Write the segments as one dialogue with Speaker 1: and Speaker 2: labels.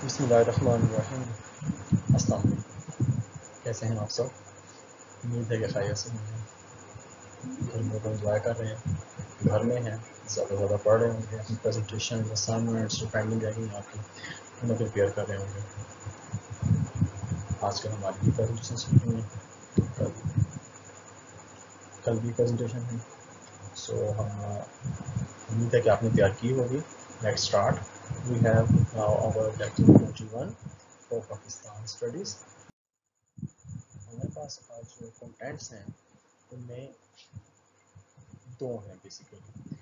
Speaker 1: بسم اللہ الرحمن الرحیم۔ السلام علیکم، کیسے ہیں آپ سب؟ امید ہے کہ خیریت سے ہوں گے، گرمیوں کو انجوائے کر رہے ہیں، گھر میں ہیں، زیادہ سے زیادہ پڑھ رہے ہوں گے، اپنی پریزنٹیشن اسائنمنٹس جو پینڈنگ رہ گئی آپ کی انہیں پریپیئر کر رہے ہوں گے۔ آج کل ہماری بھی پریزنٹیشن چل رہی ہیں، کل بھی پریزنٹیشن ہے، سو ہم امید ہے کہ آپ نے تیار کی ہوگی۔ Let's start. We have now our lecture 21 for Pakistan studies. ہمارے پاس آج جو کنٹینٹس ہیں ان میں دو ہیں بیسیکلی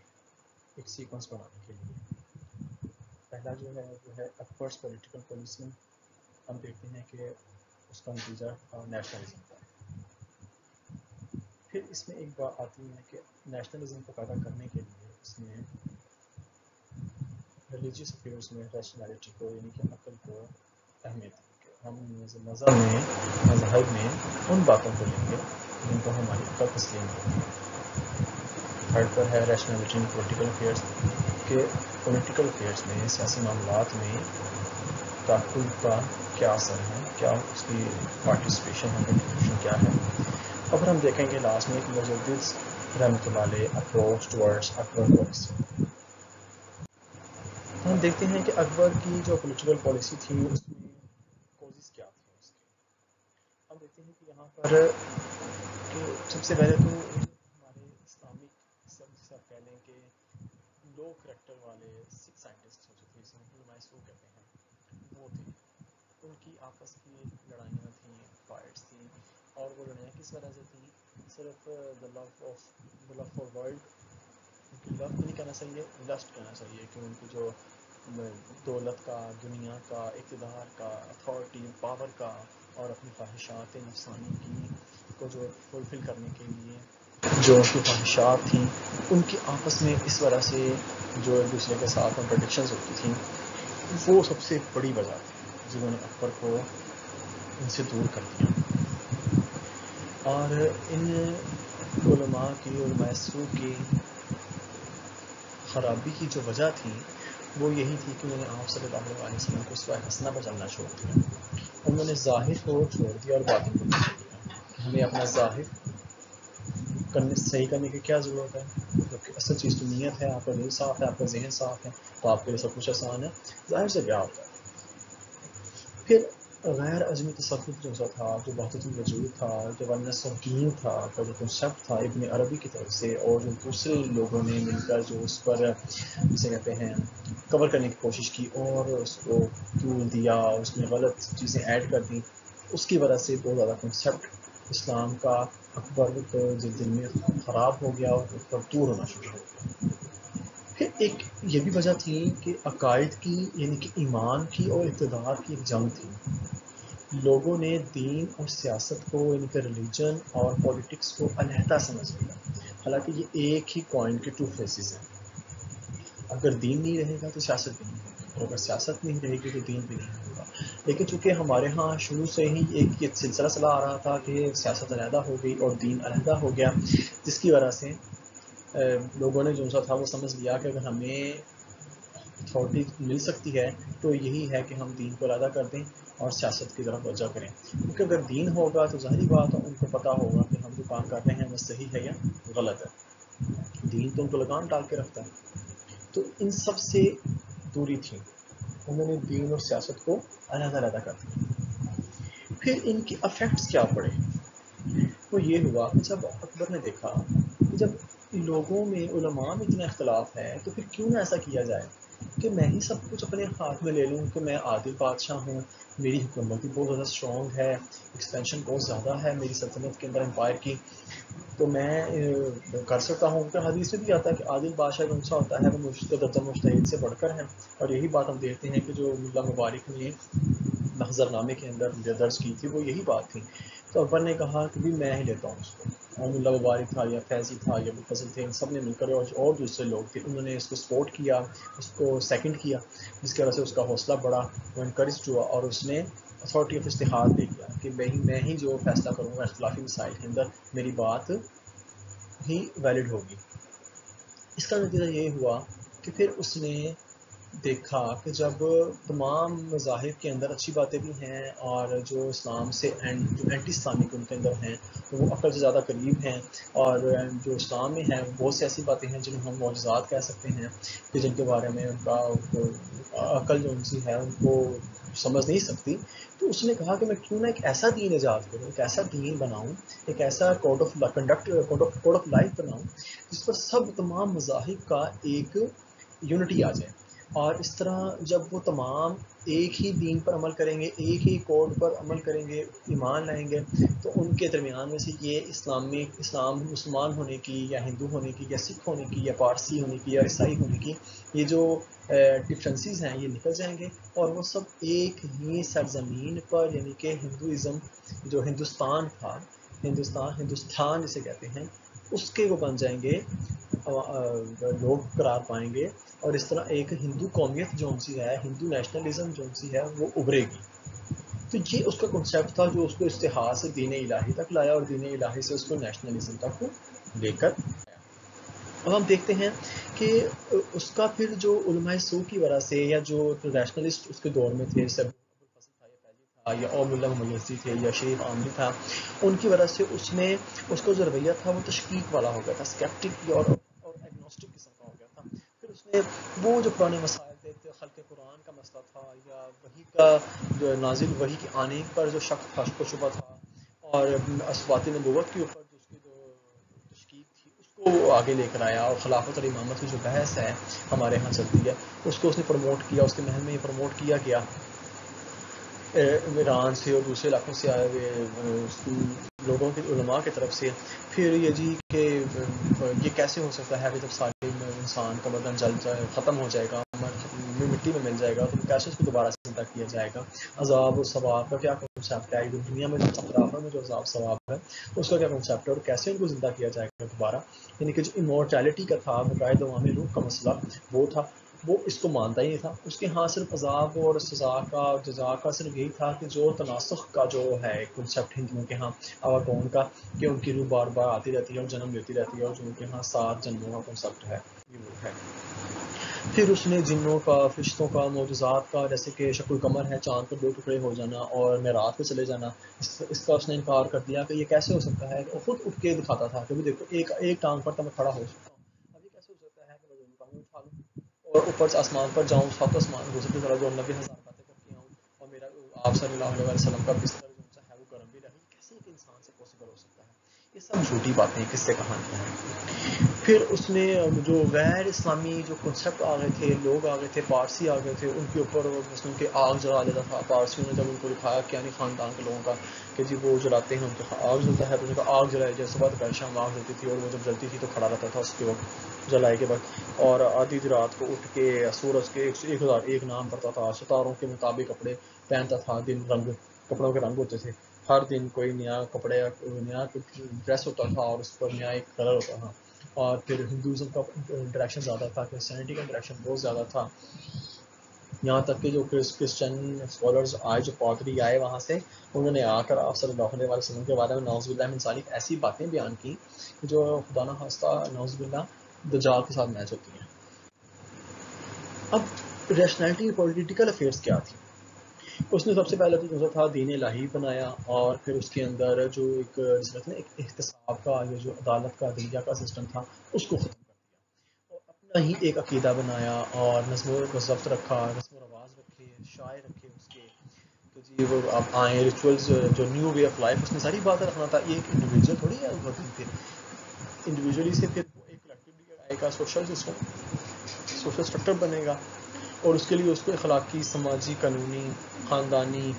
Speaker 1: ایک سیکوینس بنانے کے لیے۔ پہلا جو ہے وہ ہے اکبرس پولیٹیکل پالیسی۔ ہم دیکھتے ہیں کہ اس کا نتیجہ نیشنلزم کا۔ پھر اس میں ایک بات آتی ہے کہ نیشنلزم کو پیدا کرنے کے لیے اس نے ریلیجیس افیئرس میں ریشنلٹی کو یعنی کہ عقل کو اہمیت دی کہ ہم مذہب میں ان باتوں کو لیں گے جن کو ہماری عقل تسلیم کرتی ہے۔ تھرڈ پر ہے ریشنلٹی ان پولیٹیکل افیئرس کہ پولیٹیکل افیئرس میں سیاسی معاملات میں تعقل کا کیا اثر ہے، کیا اس کی پارٹیسپیشن ہے، کنٹریبیوشن کیا ہے۔ اور پھر ہم دیکھیں گے لاسٹ میں ایک مجدد رحمۃ اللہ علیہ اپروچ ٹورڈس اکبر پالیسی۔ ہم دیکھتے ہیں کہ اکبر کی جو پولیٹیکل پالیسی تھی اس میں کوزز کیا تھے اس کے۔ ہم دیکھتے ہیں کہ یہاں پر کہ سب سے پہلے تو ہمارے اسلامک جیسے آپ کہہ لیں کہ لو کریکٹر والے سکھ سائنٹسٹ جو تھے جسے علماء سو کہتے ہیں وہ تھے۔ ان کی آپس کی لڑائیاں تھیں، فائٹس تھیں، اور وہ لڑائیاں کس وجہ سے تھیں؟ صرف دا لو فار ورلڈ، ان کی لو نہیں کہنا چاہیے، لسٹ کہنا چاہیے کہ ان کی جو دولت کا، دنیا کا، اقتدار کا، اتھارٹی، پاور کا، اور اپنی خواہشات نفسانی کی کو جو فلفل کرنے کے لیے جو ان کی خواہشات تھیں ان کی آپس میں اس وجہ سے جو ایک دوسرے کے ساتھ کنٹرڈکشنز ہوتی تھیں وہ سب سے بڑی وجہ تھی جنہوں نے اکبر کو ان سے دور کر دیا۔ اور ان علماء سو کی خرابی کی جو وجہ تھی وہ یہی تھی کہ انہوں نے آپ صلی اللہ علیہ وسلم کو اسوہ حسنہ پر چلنا چھوڑ دیا۔ انہوں نے ظاہر کو چھوڑ دیا اور باطن کو چھوڑ دیا کہ ہمیں اپنا ظاہر صحیح کرنے کی کیا ضرورت ہے، کیونکہ اصل چیز تو نیت ہے۔ آپ کا دل صاف ہے، آپ کا ذہن صاف ہے تو آپ کے لیے سب کچھ آسان ہے، ظاہر سے کیا ہوتا ہے۔ پھر غیر عظمی تصوف جو تھا، جو وحدت الوجود تھا، جو ونس آف دین تھا کا جو کنسیپٹ تھا ابن عربی کی طرف سے، اور جو دوسرے لوگوں نے مل کر جو اس پر جسے کہتے ہیں کور کرنے کی کوشش کی اور اس کو طول دیا، اس میں غلط چیزیں ایڈ کر دیں، اس کی وجہ سے بہت زیادہ کنسیپٹ اسلام کا اکبر کے دل میں خراب ہو گیا اور اس پر دور ہونا شروع ہو گیا۔ پھر ایک یہ بھی وجہ تھی کہ عقائد کی یعنی کہ ایمان کی اور اقتدار کی ایک جنگ تھی۔ لوگوں نے دین اور سیاست کو یعنی کہ ریلیجن اور پولیٹکس کو علیحدہ سمجھ لیا، حالانکہ یہ ایک ہی کوائن کے ٹو فیسز ہیں۔ اگر دین نہیں رہے گا تو سیاست بھی نہیں ہوگی، اور اگر سیاست نہیں رہے گی تو دین بھی نہیں ہوگا۔ لیکن چونکہ ہمارے ہاں شروع سے ہی ایک یہ سلسلہ چلا آ رہا تھا کہ سیاست علیحدہ ہو گئی اور دین علیحدہ ہو گیا، جس کی وجہ سے لوگوں نے جو سا تھا وہ سمجھ لیا کہ اگر ہمیں اتھارٹی مل سکتی ہے تو یہی ہے کہ ہم دین کو علیحدہ کر دیں اور سیاست کی طرف توجہ کریں، کیونکہ اگر دین ہوگا تو ظاہری بات ہے ان کو پتہ ہوگا کہ ہم جو کام کر رہے ہیں وہ صحیح ہے یا غلط ہے۔ دین تو ان کو لگام ڈال کے رکھتا ہے۔ تو ان سب سے دوری تھی، انہوں نے دین اور سیاست کو علیحدہ علیحدہ کر دیا۔ پھر ان کے افیکٹس کیا پڑے؟ وہ یہ ہوا کہ جب اکبر نے دیکھا کہ جب لوگوں میں علماء میں اتنا اختلاف ہے تو پھر کیوں نہ ایسا کیا جائے کہ میں ہی سب کچھ اپنے ہاتھ میں لے لوں کہ میں عادل بادشاہ ہوں، میری حکومت بھی بہت زیادہ اسٹرانگ ہے، ایکسپینشن بہت زیادہ ہے میری سلطنت کے اندر امپائر کی، تو میں کر سکتا ہوں۔ کہ حدیث میں بھی آتا ہے کہ عادل بادشاہ کون سا ہوتا ہے، وہ درجہ مجتہد سے بڑھ کر ہے، اور یہی بات ہم دیکھتے ہیں کہ جو ملا مبارک نے محضر نامے کے اندر درج کی تھی وہ یہی بات تھی۔ تو اکبر نے کہا کہ بھی میں ہی لیتا ہوں اس کو، اور ملا مبارک تھا یا فیضی تھا یا مفضل تھے، ان سب نے مل کر اور دوسرے لوگ تھے انہوں نے اس کو سپورٹ کیا، اس کو سیکنڈ کیا، جس کی وجہ سے اس کا حوصلہ بڑھا، وہ انکریجڈ ہوا اور اس نے اتھارٹی آف اجتہاد لے لیا کہ میں ہی جو فیصلہ کروں گا اختلافی مسائل کے اندر، میری بات ہی ویلڈ ہوگی۔ اس کا نتیجہ یہ ہوا کہ پھر اس نے دیکھا کہ جب تمام مذاہب کے اندر اچھی باتیں بھی ہیں اور جو اسلام سے جو اینٹی اسلامک ان کے اندر ہیں وہ عقل سے زیادہ قریب ہیں، اور جو اسلام میں ہیں بہت سی ایسی باتیں ہیں جنہیں ہم معجزات کہہ سکتے ہیں کہ جن کے بارے میں ان کا عقل جو ان سی ہے ان کو سمجھ نہیں سکتی، تو اس نے کہا کہ میں کیوں نہ ایک ایسا دین ایجاد کروں، ایک ایسا دین بناؤں، ایک ایسا کوڈ آف لائف بناؤں جس پر تمام مذاہب کا ایک یونٹی آ جائے، اور اس طرح جب وہ تمام ایک ہی دین پر عمل کریں گے، ایک ہی کوڈ پر عمل کریں گے، ایمان لائیں گے، تو ان کے درمیان میں سے یہ اسلام مسلمان ہونے کی یا ہندو ہونے کی یا سکھ ہونے کی یا پارسی ہونے کی یا عیسائی ہونے کی یہ جو ڈفرینسز ہیں یہ نکل جائیں گے، اور وہ سب ایک ہی سرزمین پر، یعنی کہ ہندوازم جو ہندوستان تھا، ہندوستان جسے کہتے ہیں، اس کے وہ بن جائیں گے، لوگ قرار پائیں گے، اور اس طرح ایک ہندو قومیت جو سی ہے، ہندو نیشنلزم جو سی ہے وہ ابھرے گی۔ تو یہ اس کا کنسیپٹ تھا جو اس کو اشتہار سے دین الہی تک لایا اور دین الہی سے اس کو نیشنلزم تک لے کر آیا۔ اب ہم دیکھتے ہیں کہ اس کا پھر جو علماء سو کی وجہ سے یا جو نیشنلسٹ اس کے دور میں تھے، سب یا اوم اللہ محمد تھے یا شیخ عامری تھا، ان کی وجہ سے اس کو جو رویہ تھا وہ تشکیک والا ہو گیا تھا، اسکیپٹک اور ایگنوسٹک قسم کا ہو گیا تھا۔ پھر اس نے وہ جو پرانے مسائل تھے، خلق قرآن کا مسئلہ تھا یا وحی کا جو نازل وحی کے آنے پر جو شک تھا، شک و شبہ تھا، اور اثبات نبوت کے اوپر جو اس کی جو تشکیک تھی اس کو آگے لے کر آیا، اور خلافت اور امامت کی جو بحث ہے ہمارے ہاں چلتی ہے اس کو اس نے پروموٹ کیا، اس کے محل میں یہ پروموٹ کیا گیا ایران سے اور دوسرے علاقوں سے آئے ہوئے لوگوں کے علماء کی طرف سے۔ پھر یہ جی کہ یہ کیسے ہو سکتا ہے کہ جب سارے انسان کا بدن جل جائے، ختم ہو جائے گا، مٹی میں مل جائے گا، تو کیسے اس کو دوبارہ زندہ کیا جائے گا؟ عذاب و ثواب کا کیا کنسیپٹ ہے؟ دنیا میں جو اخلاق میں جو عذاب ثواب ہے اس کا کیا کنسیپٹ ہے، اور کیسے ان کو زندہ کیا جائے گا دوبارہ؟ یعنی کہ جو امورٹیلٹی کا تھا، بقائے دوام روح کا مسئلہ وہ تھا، وہ اس کو مانتا ہی نہیں تھا۔ اس کے ہاں صرف عذاب اور سزا کا جزا کا صرف یہی تھا کہ جو تناسخ کا جو ہے کنسیپٹ ہندوؤں کے ہاں کون کا کہ ان کی روح بار بار آتی رہتی ہے اور جنم لیتی رہتی ہے، اور جو ان کے ہاں 7 جنموں کا کنسیپٹ ہے یہ وہ ہے۔ پھر اس نے جنوں کا، فرشتوں کا، معجزات کا، جیسے کہ شق القمر ہے، چاند پر 2 ٹکڑے ہو جانا اور معراج پہ چلے جانا، اس کا اس نے انکار کر دیا کہ یہ کیسے ہو سکتا ہے۔ وہ خود اٹھ کے دکھاتا تھا کہ دیکھو ایک ٹانگ پر تو میں کھڑا ہو سکتا ہوں، اب یہ کیسے ہو سکتا ہے کہ میں دونوں ٹانگیں اٹھا لوں اور اوپر سے آسمان پر جاؤں، 7 آسمان گزرتے ذرا جو 90,000 باتیں کر کے آؤں، اور میرا آپ صلی اللہ علیہ وسلم کا بستر جو ہے وہ گرم بھی رہے، کیسے ایک انسان سے پاسبل ہو سکتا ہے؟ یہ سب جھوٹی باتیں کس سے کہانیاں ہیں۔ پھر اس نے جو غیر اسلامی جو کنسیپٹ آ گئے تھے، لوگ آ گئے تھے، پارسی آ گئے تھے، ان کے اوپر مسلم کے آگ جلا دیتا تھا۔ پارسیوں نے جب ان کو دکھایا کہ یعنی خاندان کے لوگوں کا کہ جی وہ جلاتے ہیں ان کے آگ جلتا ہے، تو ان کا آگ جلائے جائے، صبح دوپہر شام آگ جلتی تھی، اور وہ جب جلتی تھی تو کھڑا رہتا تھا اس کے وقت جلائے کے بعد، اور آدھی رات کو اٹھ کے سورج کے 1001 نام پڑتا تھا، ستاروں کے مطابق کپڑے پہنتا تھا، دن رنگ کپڑوں کے رنگ ہوتے تھے، ہر دن کوئی نیا کپڑے نیا ڈریس ہوتا تھا اور اس پر نیا ایک کلر ہوتا تھا۔ اور پھر ہندوازم کا انٹریکشن زیادہ تھا، کرسچینٹی کا انٹریکشن بہت زیادہ تھا، یہاں تک کہ جو کرسچن اسکالرز آئے، جو پادری آئے وہاں سے، انہوں نے آ کر آپ صلی اللہ علیہ وسلم کے بارے میں نعوذ باللہ من ذالک ایسی باتیں بیان کی جو خدا نہ خواستہ نعوذ باللہ دجال کے ساتھ میچ ہوتی ہیں۔ اب ریشنلٹی پولیٹیکل افیئرس کیا تھی؟ اس نے سب سے پہلے تو جو تھا دین الہی بنایا، اور پھر اس کے اندر جو ایک احتساب کا یا جو عدالت کا عدلیہ کا سسٹم تھا اس کو ختم کر دیا، اور اپنا ہی ایک عقیدہ بنایا، اور نظموں کو ضبط رکھا، رسم و رواج رکھے، شاعر رکھے اس کے کہ جی وہ اب آئیں ریچولز، جو نیو وے آف لائف اس نے ساری بات رکھنا تھا۔ یہ ایک انڈیویجول تھوڑی ہے، انڈیویجولی سے پھر ایک کلیکٹیولی آئے گا، سوشل سسٹم، سوشل اسٹرکچر بنے گا، اور اس کے لیے اس کو اخلاقی، سماجی، قانونی، خاندانی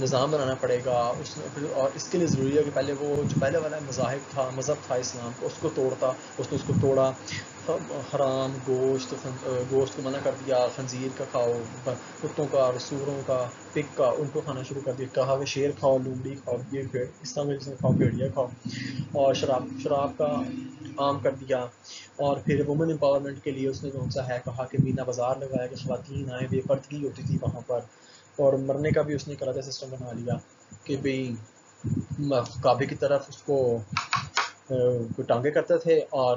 Speaker 1: نظام بنانا پڑے گا۔ اور اس کے لیے ضروری ہے کہ پہلے وہ جو پہلے والا مذاہب تھا، مذہب تھا اسلام کو، اس کو توڑتا، اس نے اس کو توڑا، حرام گوشت کو منع کر دیا، خنزیر کا کھاؤ، کتوں کا، سوروں کا، پگ کا، ان کو کھانا شروع کر دیا، کہا کہ شیر کھاؤ، لومڑی کھاؤ، یہ پھر اسلام میں کھاؤ، بھیڑیا کھاؤ، اور شراب کا عام کر دیا۔ اور پھر وومن امپاورمنٹ کے لیے اس نے کون سا ہے کہا کہ مینا بازار لگایا کہ خواتین آئیں، بے پردگی ہوتی تھی وہاں پر، اور مرنے کا بھی اس نے کرا سسٹم بنا لیا کہ بھئی کعبے کی طرف اس کو کوئی ٹانگے کرتے تھے اور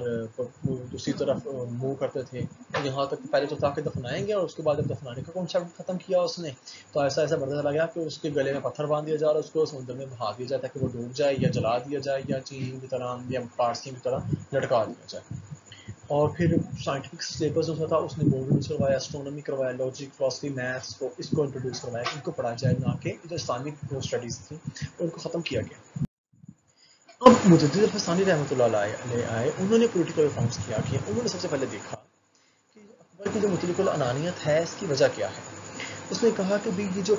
Speaker 1: دوسری طرف منہ کرتے تھے، یہاں تک کہ پہلے تو تھا کہ دفنائیں گے، اور اس کے بعد جب دفنانے کا کنسیپٹ ختم کیا اس نے، تو ایسا ایسا بڑھتا چلا گیا کہ اس کے گلے میں پتھر باندھ دیا جا رہا ہے، اس کو سمندر میں بہا دیا جاتا ہے کہ وہ ڈوب جائے یا جلا دیا جائے یا چین کی طرح یا پارسیوں کی طرح لٹکا دیا جائے۔ اور پھر سائنٹیفک سلیبس جو تھا اس نے وہ انٹروڈیوس کروایا، اسٹرونومی کروایا، لاجک، فلاسفی، میتھس کو اس کو انٹروڈیوس کروایا کہ ان کو پڑھا جائے، نہ کہ جو اسلامک جو اسٹڈیز تھیں ان کو ختم کیا گیا۔ اب مجدد الفسانی رحمۃ اللہ علیہ آئے، انہوں نے پولیٹیکل ریفارمس کیا کہ انہوں نے سب سے پہلے دیکھا کہ اکبر کی جو مطلق العنانیت ہے اس کی وجہ کیا ہے۔ اس نے کہا کہ بھی یہ جو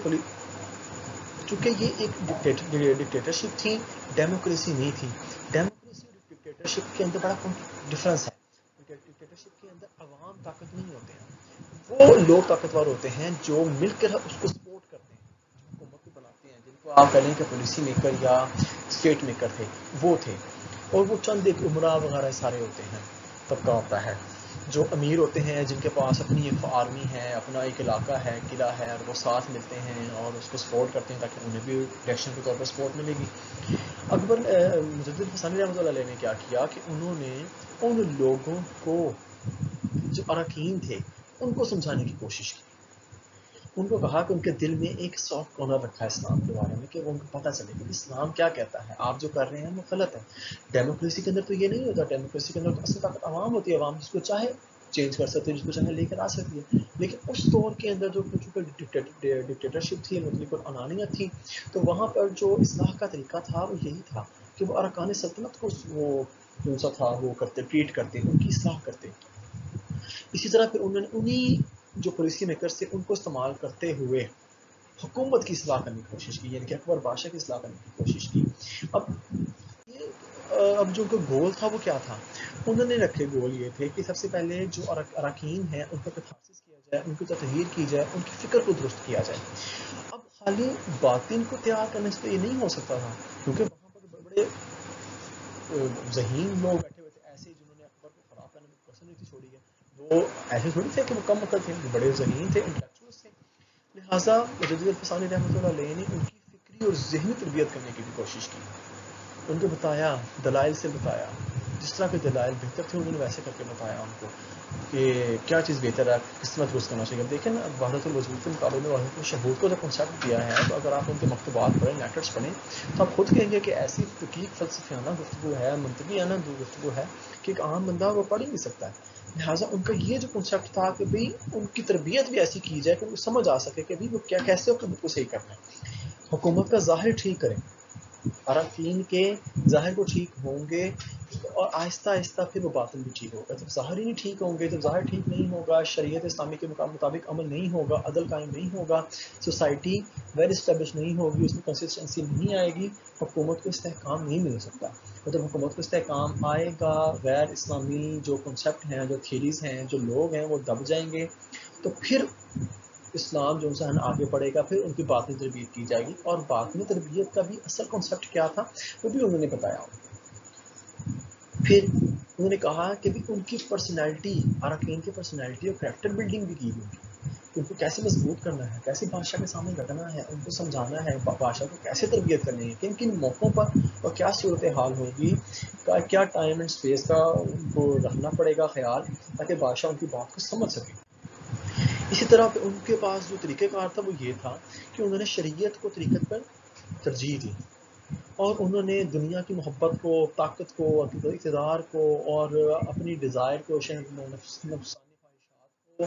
Speaker 1: چونکہ یہ ایک ڈکٹیٹرشپ تھی، ڈیموکریسی نہیں تھی۔ ڈیموکریسی اور ڈکٹیٹرشپ کے اندر بڑا ڈفرنس ہے۔ ڈکٹیٹرشپ کے اندر عوام طاقت نہیں ہوتے ہیں، وہ لوگ طاقتور ہوتے ہیں جو مل کر اس کو سپورٹ کرتے ہیں، جو حکومت کو بناتے ہیں، جن کو آپ کہہ لیں کہ پالیسی میکر یا اسٹیٹ میکر تھے وہ تھے، اور وہ چند ایک عمرہ وغیرہ سارے ہوتے ہیں، طبقہ ہوتا ہے جو امیر ہوتے ہیں، جن کے پاس اپنی ایک آرمی ہے، اپنا ایک علاقہ ہے، قلعہ ہے، اور وہ ساتھ ملتے ہیں اور اس کو سپورٹ کرتے ہیں تاکہ انہیں بھی الیکشن کے طور پر سپورٹ ملے گی۔ اکبر مجدد الفسانی رحمۃ اللہ علیہ نے کیا کیا کہ انہوں نے ان لوگوں کو جو اراکین تھے ان کو سمجھانے کی کوشش کی، ان کو کہا کہ ان کے دل میں ایک سافٹ کارنر رکھا ہے اسلام کے بارے میں، کہ وہ ان کو پتہ چلے کہ اسلام کیا کہتا ہے، آپ جو کر رہے ہیں وہ غلط ہے۔ ڈیموکریسی کے اندر تو یہ نہیں ہوتا، ڈیموکریسی کے اندر تو اصل طاقت عوام ہوتی ہے، عوام جس کو چاہے چینج کر سکتے ہیں، جس کو چاہے لے کر آ سکتی ہے۔ لیکن اس دور کے اندر جو ڈکٹیٹرشپ تھی، مطلق العنانیت تھی، تو وہاں پر جو اصلاح کا طریقہ تھا وہ یہی تھا کہ وہ ارکان سلطنت کو وہ کون سا تھا وہ کرتے، ٹریٹ کرتے، ان کی اصلاح کرتے۔ اسی طرح پھر انہوں نے انہی جو پالیسی میکرز تھے ان کو استعمال کرتے ہوئے حکومت کی اصلاح کرنے کی کوشش کی، یعنی کہ اکبر بادشاہ کی اصلاح کرنے کی کوشش کی۔ اب جو ان کا گول تھا وہ کیا تھا؟ انہوں نے رکھے گول یہ تھے کہ سب سے پہلے جو اراکین ہیں ان کو کتھارسس کیا جائے، ان کی تطہیر کی جائے، ان کی فکر کو درست کیا جائے۔ اب خالی باطن کو تیار کرنے سے تو یہ نہیں ہو سکتا تھا، کیونکہ وہاں پر بڑے بڑے ذہین لوگ بیٹھے ہوئے تھے، ایسے جنہوں نے اکبر کو خراب کرنے میں کسر نہیں تھی چھوڑی ہے، وہ ایسے تھوڑی تھے کہ وہ کم عقل تھے، وہ بڑے ذہین تھے، انٹلیکچوئلز تھے۔ لہٰذا مجدد الفسانی رحمۃ اللہ علیہ نے ان کی فکری اور ذہنی تربیت کرنے کی بھی کوشش کی، ان کو بتایا، دلائل سے بتایا، جس طرح کے دلائل بہتر تھے انہوں نے ویسے کر کے بتایا ان کو کہ کیا چیز بہتر ہے، کس طرح درست کرنا چاہیے۔ دیکھیں نا، وحدت الوجود کے مقابلے میں وحدت الشہود کو جو کنسیپٹ دیا ہے، تو اگر آپ ان کے مکتوبات پڑھیں، لیٹرز پڑھیں، تو آپ خود کہیں گے کہ ایسی دقیق فلسفیانہ گفتگو ہے، منطقیانہ گفتگو ہے کہ ایک عام بندہ وہ پڑھ ہی نہیں سکتا ہے۔ لہٰذا ان کا یہ جو کنسیپٹ تھا کہ بھئی ان کی تربیت بھی ایسی کی جائے کہ ان کو سمجھ آ سکے کہ بھئی وہ کیا کیسے حکومت کو صحیح کرنا ہے، حکومت کا ظاہر ٹھیک کریں، اراکین کے ظاہر کو ٹھیک ہوں گے، اور آہستہ آہستہ پھر وہ باطن بھی ٹھیک ہوگا۔ جب ظاہر ہی نہیں ٹھیک ہوں گے، جب ظاہر ٹھیک نہیں ہوگا، شریعت اسلامی کے مطابق عمل نہیں ہوگا، عدل قائم نہیں ہوگا، سوسائٹی ویل اسٹیبلش نہیں ہوگی، اس میں کنسسٹنسی نہیں آئے گی، حکومت کو استحکام نہیں مل سکتا۔ اور جب حکومت کو استحکام آئے گا، غیر اسلامی جو کنسیپٹ ہیں، جو تھیریز ہیں، جو لوگ ہیں وہ دب جائیں گے، تو پھر اسلام جو انسان آگے بڑھے گا، پھر ان کی باطنی تربیت کی جائے گی۔ اور باطنی تربیت کا بھی اصل کنسیپٹ کیا تھا وہ بھی انہوں نے بتایا۔ پھر انہوں نے کہا کہ بھی ان کی پرسنالٹی، اراکین کی پرسنالٹی اور کریکٹر بلڈنگ بھی کی گئی کہ ان کو کیسے مضبوط کرنا ہے، کیسے بادشاہ کے سامنے رکھنا ہے، ان کو سمجھانا ہے، بادشاہ کو کیسے تربیت کرنی ہے، کن کن موقعوں پر اور کیا صورتحال ہوگی، کیا ٹائم اینڈ اسپیس کا ان کو رکھنا پڑے گا خیال، تاکہ بادشاہ ان کی بات کو سمجھ سکے۔ اسی طرح پہ ان کے پاس جو طریقہ کار تھا وہ یہ تھا کہ انہوں نے شریعت کو طریقت پر ترجیح دی، اور انہوں نے دنیا کی محبت کو، طاقت کو، اقتدار کو، اور اپنی ڈیزائر کو، نفسانی خواہشات کو،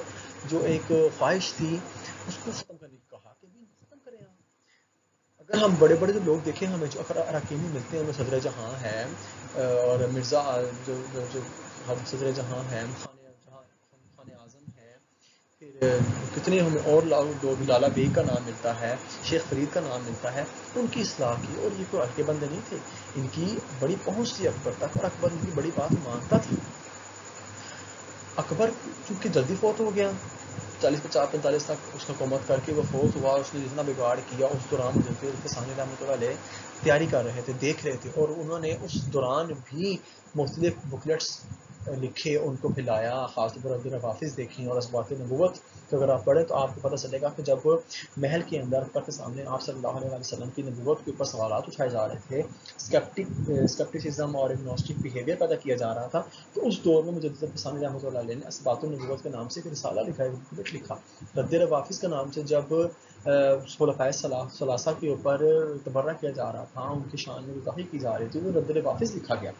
Speaker 1: جو ایک خواہش تھی اس کو ختم کرنے کو کہا کہ بھی ختم کریں آپ۔ اگر ہم بڑے بڑے جو لوگ دیکھیں، ہمیں جو اراکینی ملتے ہیں، وہ صدر جہاں ہے، اور مرزا جو صدر جہاں ہے، خان اعظم ہے، پھر کتنے ہمیں اور لوگ، لالا بیگ کا نام ملتا ہے، شیخ فرید کا نام ملتا ہے، ان کی اصلاح کی۔ اور یہ کوئی ہلکے بندے نہیں تھے، ان کی بڑی پہنچ تھی اکبر تک، اور اکبر ان کی بڑی بات مانتا تھا۔ اکبر چونکہ جلدی فوت ہو گیا، 40-45 تک اس نے حکومت کر کے وہ فوت ہوا، اس نے جتنا بگاڑ کیا اس دوران مجدد الفسانی رحمۃ اللہ علیہ تیاری کر رہے تھے، دیکھ رہے تھے، اور انہوں نے اس دوران بھی مختلف بکلیٹس لکھے ان کو پھیلایا، خاص طور پر عبد الحافظ دیکھیں اور اسبات نبوت کہ اگر آپ پڑھیں تو آپ کو پتہ چلے گا کہ جب محل کے اندر اکبر کے سامنے آپ صلی اللہ علیہ وسلم کی نبوت کے اوپر سوالات اٹھائے جا رہے تھے، اسکیپٹسزم اور اگنوسٹک بیہیویئر پیدا کیا جا رہا تھا، تو اس دور میں مجدد الفسانی رحمۃ اللہ علیہ نے اسبات النبوت کے نام سے ایک رسالہ لکھا. رد روافظ کے نام سے جب خلفائے ثلاثہ کے اوپر تبرہ کیا جا رہا تھا، ان کی شان میں گستاخی کی جا رہی تھی، تو رد روافظ لکھا گیا.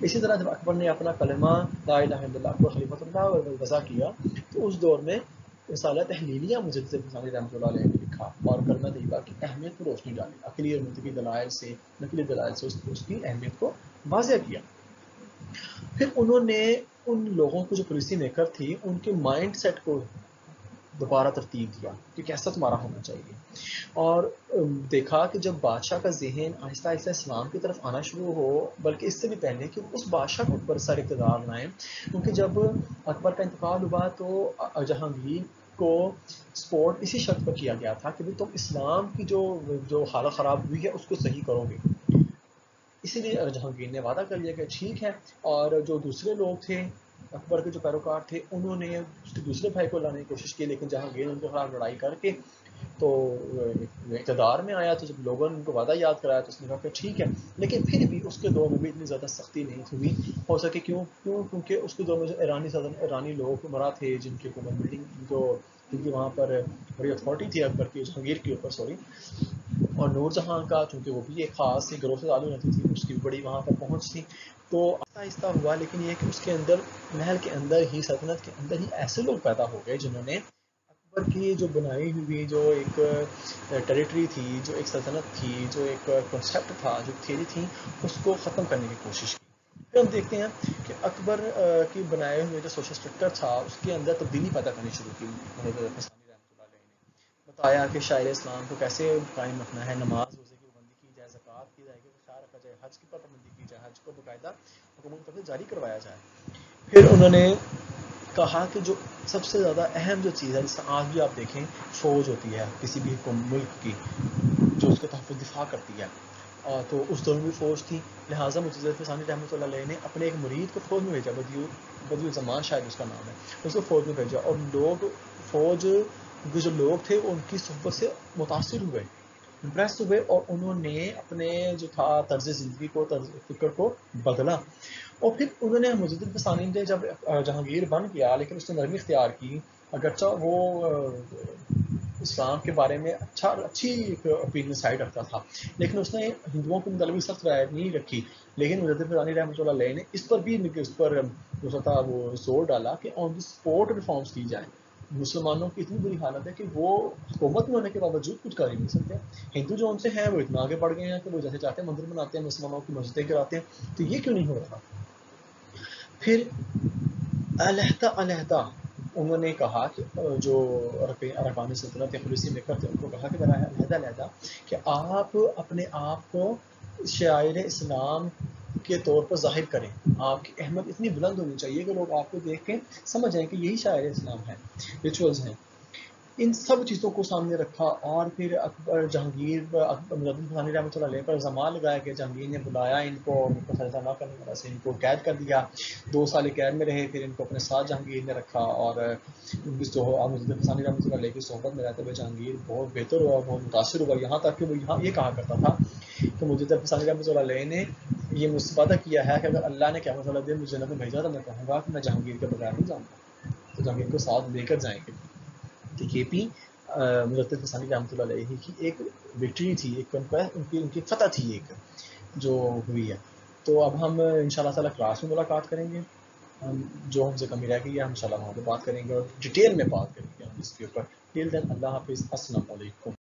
Speaker 1: اسی طرح جب اکبر نے اپنا کلمہ لا الہ الا اللہ اکبر خلیفۃ اللہ وضع کیا، تو اس دور میں رسالہ تحلیلیہ مجدد الفسانی رحمۃ اللہ علیہ نے لکھا اور کلمہ طیبہ کی اہمیت پر روشنی ڈالی، عقلی اور منطقی دلائل سے نقلی دلائل سے اس کی اہمیت کو واضح کیا. پھر انہوں نے ان لوگوں کو جو پالیسی میکر تھی ان کے مائنڈ سیٹ کو دوبارہ ترتیب دیا کہ کیسا تمہارا ہونا چاہیے، اور دیکھا کہ جب بادشاہ کا ذہن آہستہ آہستہ اسلام کی طرف آنا شروع ہو، بلکہ اس سے بھی پہلے کہ اس بادشاہ کو اوپر سر اقتدار لائیں، کیونکہ جب اکبر کا انتقال ہوا تو جہانگیر کو سپورٹ اسی شرط پر کیا گیا تھا کہ تم اسلام کی جو حالت خراب ہوئی ہے اس کو صحیح کرو گے. اسی لیے جہانگیر نے وعدہ کر لیا کہ ٹھیک ہے، اور جو دوسرے لوگ تھے اکبر کے جو پیروکار تھے انہوں نے اس کے دوسرے بھائی کو لانے کی کوشش کی، لیکن جہانگیر ان کے خلاف لڑائی کر کے تو اقتدار میں آیا. تو جب لوگوں نے ان کو وعدہ یاد کرایا تو اس نے کہا کہ ٹھیک ہے، لیکن پھر بھی اس کے دور میں بھی اتنی زیادہ سختی نہیں ہوئی ہو سکے. کیونکہ اس کے دور میں جو ایرانی لوگ مرا تھے جن کی حکومت بلڈنگ جن کی وہاں پر بڑی اتھارٹی تھی اکبر کی جہانگیر کے اوپر اور نور جہاں کا، چونکہ وہ بھی ایک خاص گروہ سے تعلق رہتی تھی، اس کی بھی بڑی وہاں پر پہنچ تھی. تو آہستہ آہستہ ہوا، لیکن یہ کہ اس کے اندر محل کے اندر ہی سلطنت کے اندر ہی ایسے لوگ پیدا ہو گئے جنہوں نے اکبر کی جو بنائی ہوئی جو ایک ٹیریٹری تھی، جو ایک سلطنت تھی، جو ایک کنسیپٹ تھا، جو تھیری تھی، اس کو ختم کرنے کی کوشش کی. پھر ہم دیکھتے ہیں کہ اکبر کی بنائے ہوئے جو سوشل اسٹرکچر تھا اس کے اندر تبدیلی پیدا کرنی شروع کی. بتایا کہ شاعر اسلام کو کیسے قائم رکھنا ہے، نماز روزے کی پابندی کی جائے، زکوٰۃ کی جائے گی، خیال رکھا جائے، حج کی پابندی کی جائے، حج کو باقاعدہ حکومت طرف سے جاری کروایا جائے. پھر انہوں نے کہا کہ جو سب سے زیادہ اہم جو چیز ہے، جس سے آج بھی آپ دیکھیں فوج ہوتی ہے کسی بھی ملک کی جو اس کے تحفظ دفاع کرتی ہے، تو اس دور میں بھی فوج تھی. لہٰذا مجدد الفسانی رحمۃ اللہ علیہ نے اپنے ایک مرید کو فوج میں بھیجا، بدیع الزمان شاید اس کا نام ہے، اس کو فوج میں بھیجا، اور فوج کے جو لوگ تھے ان کی صحبت سے متاثر ہوئے، امپریس ہوئے، اور انہوں نے اپنے جو تھا طرز زندگی کو، طرز فکر کو بدلا. اور پھر انہوں نے مجدد الفسانی نے جب جہانگیر بن گیا، لیکن اس نے نرمی اختیار کی، اگرچہ وہ اسلام کے بارے میں اچھی اوپینین سائڈ رکھتا تھا، لیکن اس نے ہندوؤں کے متعلق سخت رائے نہیں رکھی. لیکن مجدد الفسانی رحمۃ اللہ علیہ نے اس پر بھی جو تھا وہ زور ڈالا کہ آن دی اسپوٹ ریفارمس کی جائیں. مسلمانوں کی اتنی بری حالت ہے کہ وہ حکومت میں ہونے کے باوجود کچھ کر ہی نہیں سکتے. ہندو جو ان سے ہیں وہ اتنا آگے بڑھ گئے ہیں کہ وہ جیسے چاہتے ہیں مندر بناتے ہیں، مسلمانوں کی مسجدیں گراتے ہیں. تو یہ کیوں نہیں ہو رہا؟ پھر علیحدہ انہوں نے کہا کہ جو ارکان سلطنت یا پولیسی میکر تھے ان کو کہا کہ علیحدہ کہ آپ اپنے آپ کو شاعر اسلام کے طور پر ظاہر کریں. آپ کی اہمیت اتنی بلند ہونی چاہیے کہ لوگ آپ کو دیکھ کے سمجھ جائیں کہ یہی شاعر اسلام ہے. ریچولز ہیں. ان سب چیزوں کو سامنے رکھا، اور پھر اکبر جہانگیر مجدد الفسانی رحمۃ اللہ علیہ پر الزام لگایا کہ جہانگیر نے بلایا ان کو فیصلہ نہ کرنے کی وجہ سے ان کو قید کر دیا. 2 سال قید میں رہے، پھر ان کو اپنے ساتھ جہانگیر نے رکھا، اور مجدد الفسانی رحمۃ اللہ علیہ کی صحبت میں رہتے ہوئے جہانگیر بہت بہتر ہوا، بہت متاثر ہوا، یہاں تک کہ وہ یہ کہا کرتا تھا کہ مجدد الفسانی رحمۃ اللہ علیہ نے یہ مجھ سے وعدہ کیا ہے کہ اگر اللہ نے قیامت والے دن مجھے جنت میں بھیجا تو میں کہوں گا کہ میں جہانگیر کے بغیر نہیں جاؤں گا، تو جہانگیر کو ساتھ لے کر جائیں گے. تو یہ بھی مجدد الفسانی رحمۃ اللہ علیہ کی ایک وکٹری تھی، ایک ان کی فتح تھی ایک جو ہوئی ہے. تو اب ہم انشاءاللہ تعالیٰ کلاس میں ملاقات کریں گے، جو ہم سے کمی رہ گئی ہے ہم انشاءاللہ وہاں پہ بات کریں گے اور ڈیٹیل میں بات کریں گے ہم اس کے اوپر. ٹل دین اللہ حافظ، السلام علیکم.